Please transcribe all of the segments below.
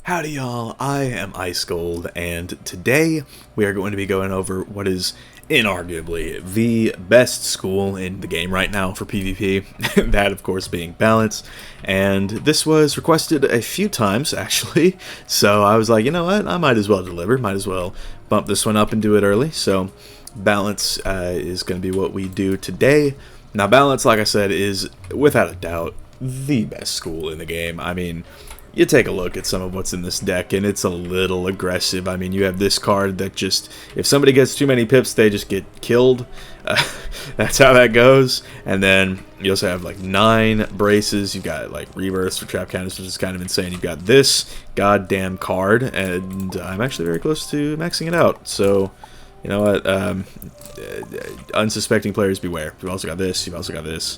Howdy y'all, I am Ice Gold, and today we are going to be going over what is inarguably the best school in the game right now for PvP, that of course being Balance, and this was requested a few times actually, so I was like, you know what, I might as well deliver, might as well bump this one up and do it early. So Balance is going to be what we do today. Now Balance, like I said, is without a doubt the best school in the game. I mean, you take a look at some of what's in this deck, and it's a little aggressive. I mean, you have this card that just, if somebody gets too many pips, they just get killed. That's how that goes. And then you also have like 9 braces. You've got like reverse for trap counters, which is kind of insane. You've got this goddamn card, and I'm actually very close to maxing it out. So, you know what? Unsuspecting players beware. You've also got this. You've also got this.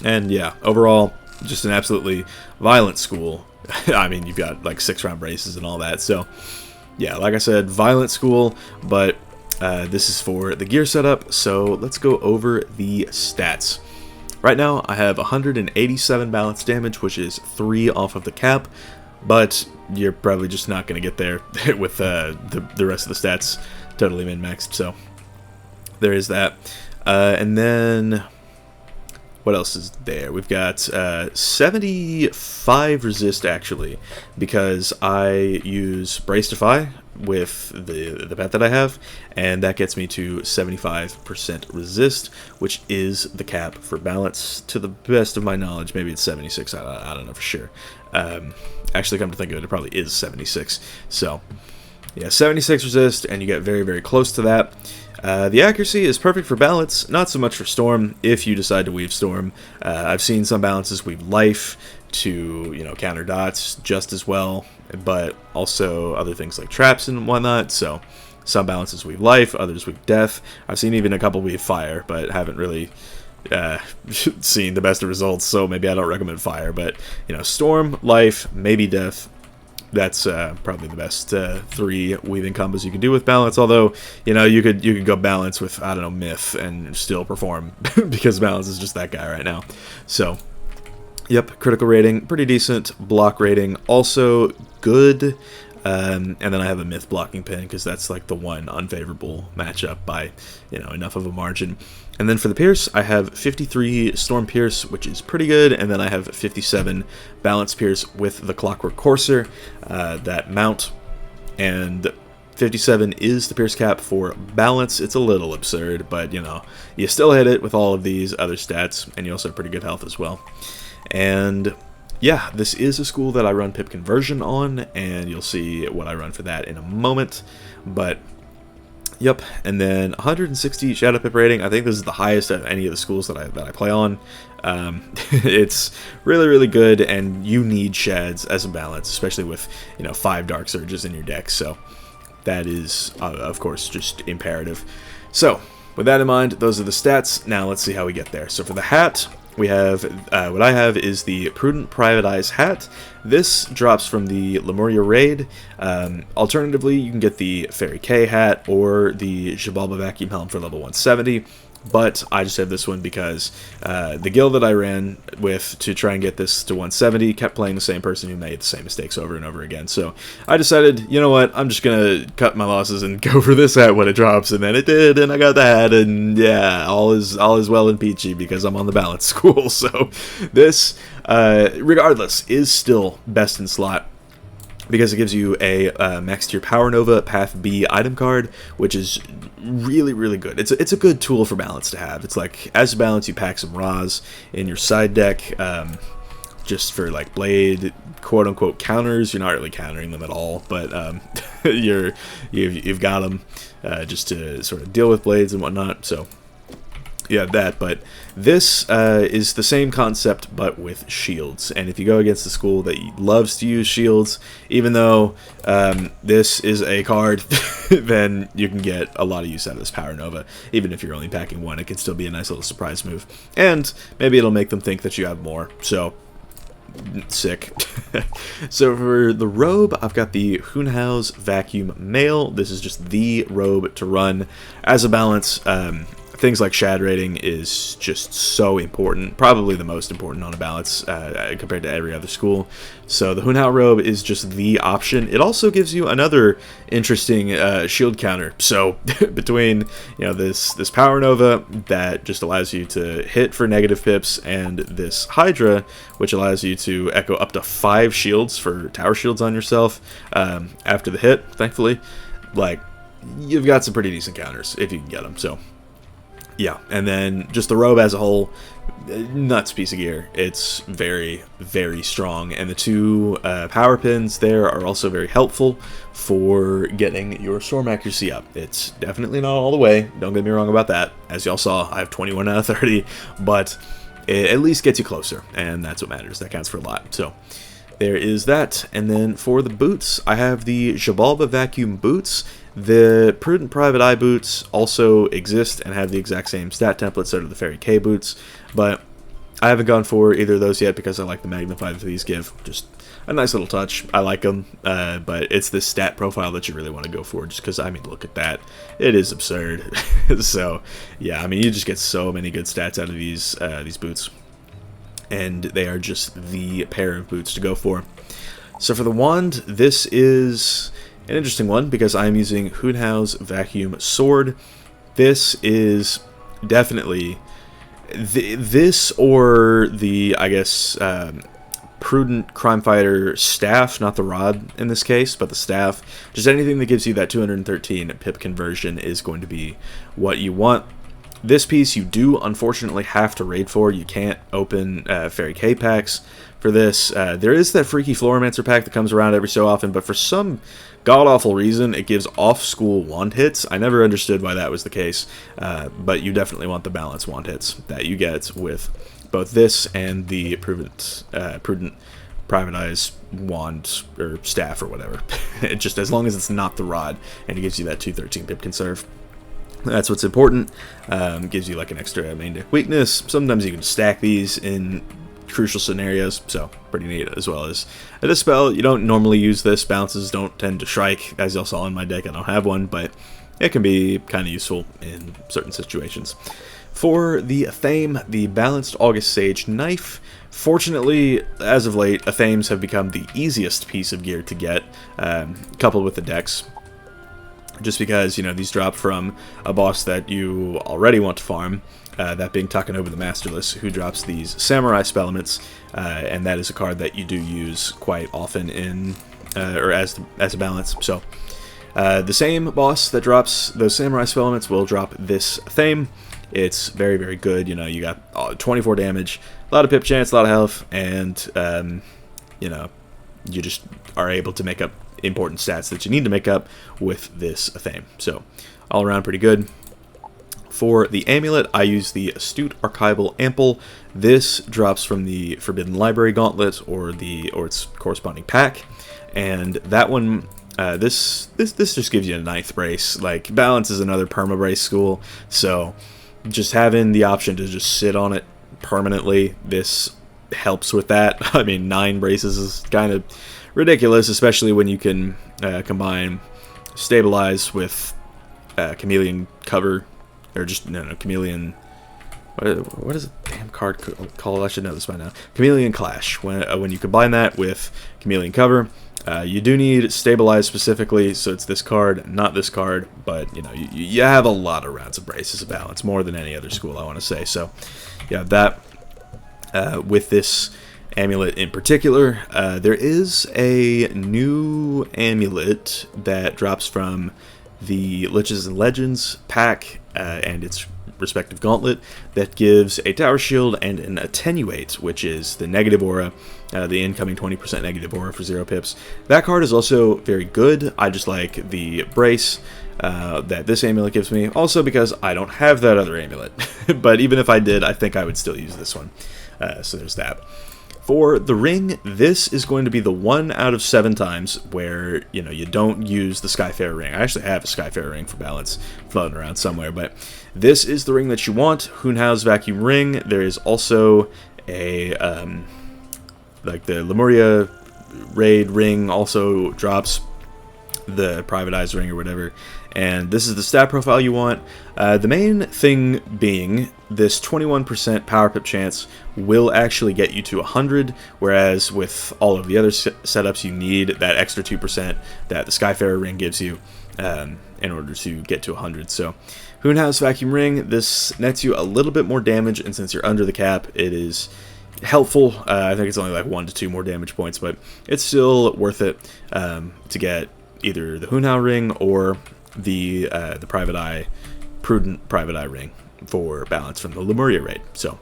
And yeah, overall, just an absolutely violent school. I mean, you've got like 6-round braces and all that. So, yeah, like I said, violent school, but this is for the gear setup. So let's go over the stats. Right now, I have 187 balance damage, which is 3 off of the cap, but you're probably just not going to get there with the rest of the stats totally min-maxed. So there is that. And then what else is there? We've got 75 resist actually, because I use Brace Defy with the pet that I have, and that gets me to 75% resist, which is the cap for Balance to the best of my knowledge. Maybe it's 76, I don't know for sure. Actually, come to think of it, it probably is 76. So yeah, 76 resist, and you get very, very close to that. The accuracy is perfect for Balance, not so much for Storm, if you decide to weave Storm. I've seen some balances weave Life to, you know, counter dots just as well, but also other things like traps and whatnot. So some balances weave Life, others weave Death. I've seen even a couple weave Fire, but haven't really seen the best of results, so maybe I don't recommend Fire. But, you know, Storm, Life, maybe Death. That's probably the best 3 weaving combos you can do with Balance. Although, you know, you could go Balance with, I don't know, Myth and still perform because Balance is just that guy right now. So, yep, critical rating pretty decent, block rating also good. And then I have a Myth blocking pin because that's like the one unfavorable matchup by, you know, enough of a margin. And then for the Pierce, I have 53 Storm Pierce, which is pretty good, and then I have 57 Balance Pierce with the Clockwork Courser, that mount, and 57 is the Pierce cap for Balance. It's a little absurd, but, you know, you still hit it with all of these other stats, and you also have pretty good health as well. And yeah, this is a school that I run pip conversion on, and you'll see what I run for that in a moment, but yep. And then 160 Shadow Pip rating. I think this is the highest of any of the schools that I play on. It's really, really good, and you need Shads as a Balance, especially with, you know, 5 Dark Surges in your deck. So that is, of course, just imperative. So with that in mind, those are the stats. Now let's see how we get there. So for the hat, we have, what I have is the Prudent Private Eyes hat. This drops from the Lemuria raid. Alternatively, you can get the Faeriequeens hat or the Xibalba Vacuum Helm for level 170. But I just have this one because the guild that I ran with to try and get this to 170 kept playing the same person who made the same mistakes over and over again. So I decided, you know what, I'm just going to cut my losses and go for this hat when it drops. And then it did, and I got the hat, and yeah, all is well and peachy because I'm on the Balance school. So this, regardless, is still best in slot, because it gives you a Max Tier Power Nova Path B item card, which is really, really good. It's a good tool for Balance to have. It's like, as Balance, you pack some Raws in your side deck, just for like Blade, quote-unquote, counters. You're not really countering them at all, but you've got them just to sort of deal with Blades and whatnot, so you have that. But this is the same concept but with shields, and if you go against the school that loves to use shields, even though this is a card then you can get a lot of use out of this Power Nova. Even if you're only packing 1, it can still be a nice little surprise move, and maybe it'll make them think that you have more. So sick. So for the robe, I've got the Hunhau's Vacuum Mail. This is just the robe to run as a Balance. things like shad rating is just so important, probably the most important on a balance compared to every other school. So the Hunhau robe is just the option. It also gives you another interesting shield counter. So between this Power Nova that just allows you to hit for negative pips, and this Hydra which allows you to echo up to 5 shields for tower shields on yourself after the hit, thankfully, like, you've got some pretty decent counters if you can get them. So yeah, and then just the robe as a whole, nuts piece of gear. It's very, very strong, and the 2 power pins there are also very helpful for getting your storm accuracy up. It's definitely not all the way, don't get me wrong about that. As y'all saw, I have 21 out of 30, but it at least gets you closer, and that's what matters. That counts for a lot. So there is that. And then for the boots, I have the Jabalba Vacuum boots. The Prudent Private Eye boots also exist and have the exact same stat templates that are the Faeriequeens boots, but I haven't gone for either of those yet because I like the Magnify that these give. Just a nice little touch. I like them, but it's the stat profile that you really want to go for, just because, I mean, look at that. It is absurd. So, yeah, I mean, you just get so many good stats out of these boots, and they are just the pair of boots to go for. So for the wand, this is an interesting one because I'm using Hunhau's Vacuum Sword. This is definitely this or the, I guess, Prudent Crime Fighter staff, not the rod in this case, but the staff. Just anything that gives you that 213 pip conversion is going to be what you want. This piece you do unfortunately have to raid for. You can't open Faeriequeens packs for this. There is that freaky Floromancer pack that comes around every so often, but for some god-awful reason it gives off-school wand hits. I never understood why that was the case, but you definitely want the balance wand hits that you get with both this and the Prudent Private Eyes wand or staff or whatever. Just as long as it's not the rod and it gives you that 213 pip conserve. That's what's important. Gives you like an extra main deck weakness. Sometimes you can stack these in crucial scenarios, so pretty neat. As well as a Dispel. You don't normally use this. Bounces don't tend to strike, as y'all saw in my deck. I don't have one, but it can be kind of useful in certain situations. For the Athame, the Balanced August Sage Knife. Fortunately, as of late, Athames have become the easiest piece of gear to get, coupled with the decks. Just because, you know, these drop from a boss that you already want to farm, that being Takanobu the Masterless, who drops these Samurai Spellaments, and that is a card that you do use quite often in, or as a balance. So, the same boss that drops those Samurai Spellaments will drop this Athame. It's very, very good. You know, you got 24 damage, a lot of pip chance, a lot of health, and, you know, you just are able to make up important stats that you need to make up with this Athame. So, all around pretty good. For the amulet, I use the Astute Archival Ample. This drops from the Forbidden Library Gauntlet or its corresponding pack, and that one, this just gives you a 9th brace. Like, balance is another perma brace school, so just having the option to just sit on it permanently, this helps with that. I mean, 9 braces is kind of ridiculous, especially when you can combine Stabilize with Chameleon Cover, or just, Chameleon, what is a damn card called? I should know this by now. Chameleon Clash. When you combine that with Chameleon Cover, you do need Stabilize specifically, so it's this card, not this card, but, you know, you have a lot of rounds of braces of balance, more than any other school, I want to say. So, yeah, that, with this amulet in particular, there is a new amulet that drops from the Liches and Legends pack and its respective gauntlet that gives a tower shield and an attenuate, which is the negative aura, the incoming 20% negative aura for 0 pips. That card is also very good. I just like the brace that this amulet gives me, also because I don't have that other amulet. But even if I did, I think I would still use this one. So there's that. For the ring, this is going to be the 1 out of 7 times where, you know, you don't use the Skyfarer ring. I actually have a Skyfarer ring for balance floating around somewhere, but this is the ring that you want. Hunhau's Vacuum Ring. There is also a, like the Lemuria Raid ring also drops. the private eyes ring or whatever, and this is the stat profile you want. The main thing being this 21% power pip chance will actually get you to 100, whereas with all of the other setups you need that extra 2% that the Skyfarer ring gives you in order to get to 100. So Hunhau's vacuum ring, this nets you a little bit more damage, and since you're under the cap, it is helpful. I think it's only like 1 to 2 more damage points, but it's still worth it to get either the Hunhau ring or the prudent private eye ring for balance from the Lemuria raid. So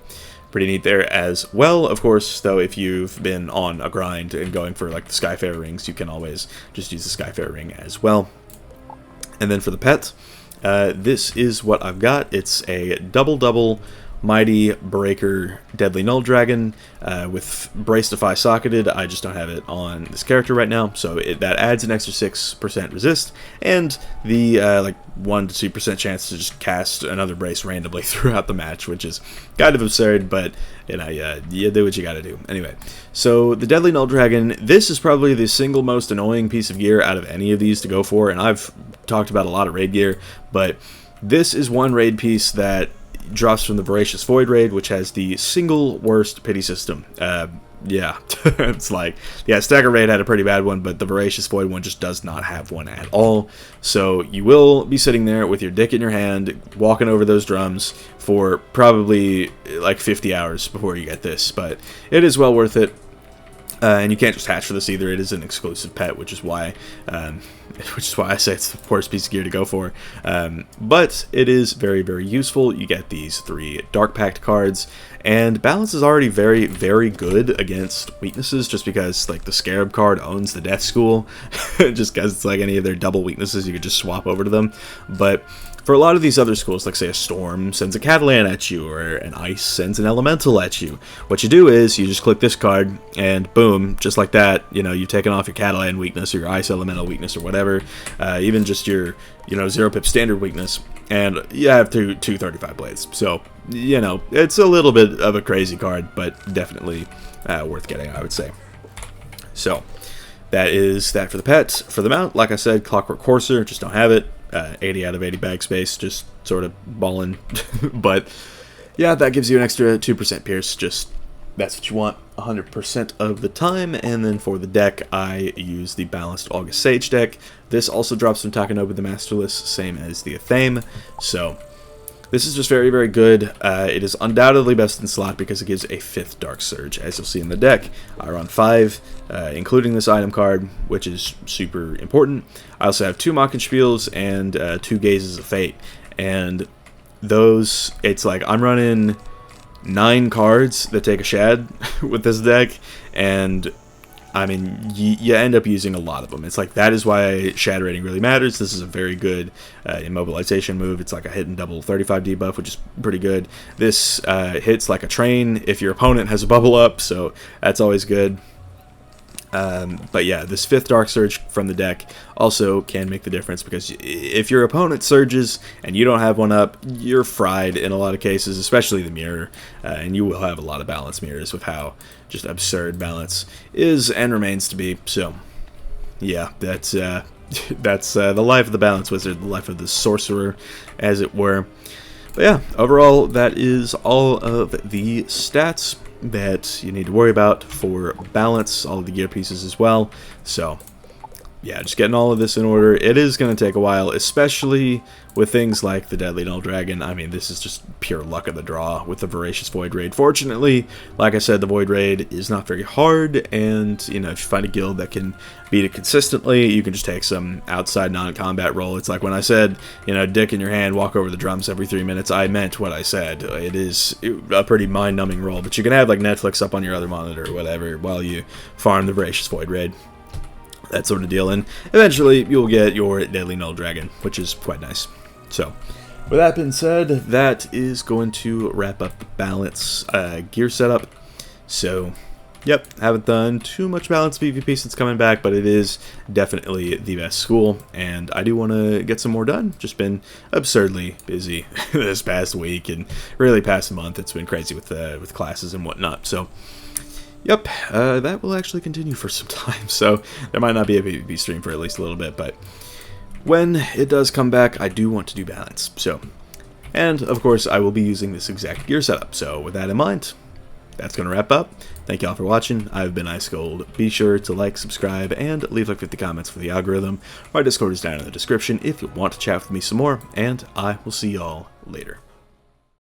pretty neat there as well. Of course, though, if you've been on a grind and going for like the Skyfarer rings, you can always just use the Skyfarer ring as well. And then for the pet, this is what I've got. It's a double Mighty Breaker Deadly Null Dragon with Bracify socketed. I just don't have it on this character right now, so that adds an extra 6% resist, and the like 1 to 2% chance to just cast another brace randomly throughout the match, which is kind of absurd, but you know, you do what you gotta do. Anyway, so the Deadly Null Dragon, this is probably the single most annoying piece of gear out of any of these to go for, and I've talked about a lot of raid gear, but this is one raid piece that drops from the Voracious Void raid, which has the single worst pity system. Yeah, it's like, yeah, Stagger raid had a pretty bad one, but the Voracious Void one just does not have one at all. So you will be sitting there with your dick in your hand, walking over those drums for probably like 50 hours before you get this, but it is well worth it. And you can't just hatch for this either. It is an exclusive pet, which is why I say it's the worst piece of gear to go for. But it is very, very useful. You get these 3 Dark Pact cards, and balance is already very, very good against weaknesses, just because like the Scarab card owns the Death School, just because it's like any of their double weaknesses, you could just swap over to them. But for a lot of these other schools, like say a Storm sends a Catalan at you, or an Ice sends an Elemental at you, what you do is you just click this card, and boom, just like that, you know, you've taken off your Catalan weakness, or your Ice Elemental weakness, or whatever, even just your, you know, 0 pip standard weakness, and you have two 35 blades. So, you know, it's a little bit of a crazy card, but definitely worth getting, I would say. So, that is that for the pet. For the mount, like I said, Clockwork Courser, just don't have it. 80 out of 80 bag space, just sort of balling. But yeah, that gives you an extra 2% pierce, just that's what you want 100% of the time. And then for the deck, I use the Balanced August Sage deck. This also drops from Takanobu the Masterless, same as the Athame. So this is just very, very good. It is undoubtedly best in slot because it gives a 5th Dark Surge. As you'll see in the deck, I run 5, including this item card, which is super important. I also have 2 Mockenspiels and 2 Gazes of Fate. And those, it's like I'm running 9 cards that take a shad with this deck, and I mean, you end up using a lot of them. It's like, that is why shad rating really matters. This is a very good immobilization move. It's like a hit and double 35 debuff, which is pretty good. This hits like a train if your opponent has a bubble up, so that's always good. But yeah, this 5th Dark Surge from the deck also can make the difference, because if your opponent surges and you don't have one up, you're fried in a lot of cases, especially the mirror, and you will have a lot of balance mirrors with how just absurd balance is and remains to be. So yeah, that's the life of the Balance Wizard, the life of the Sorcerer, as it were. But yeah, overall, that is all of the stats that you need to worry about for balance, all of the gear pieces as well. So yeah, just getting all of this in order. It is going to take a while, especially with things like the Deadly Null Dragon. I mean, this is just pure luck of the draw with the Voracious Void Raid. Fortunately, like I said, the Void Raid is not very hard, and, you know, if you find a guild that can beat it consistently, you can just take some outside non-combat roll. It's like when I said, you know, dick in your hand, walk over the drums every 3 minutes, I meant what I said. It is a pretty mind-numbing roll, but you can have, like, Netflix up on your other monitor or whatever while you farm the Voracious Void Raid. That sort of deal, and eventually you'll get your Deadly Null Dragon, which is quite nice. So, with that being said, that is going to wrap up the balance gear setup. So, yep, haven't done too much balance PvP since coming back, but it is definitely the best school, and I do want to get some more done. Just been absurdly busy this past week, and really past month. It's been crazy with classes and whatnot. So, Yep, that will actually continue for some time, so there might not be a PvP stream for at least a little bit, but when it does come back, I do want to do balance, so. And, of course, I will be using this exact gear setup, so with that in mind, that's going to wrap up. Thank you all for watching. I've been Ice Cold. Be sure to like, subscribe, and leave like 50 comments for the algorithm. My Discord is down in the description if you want to chat with me some more, and I will see y'all later.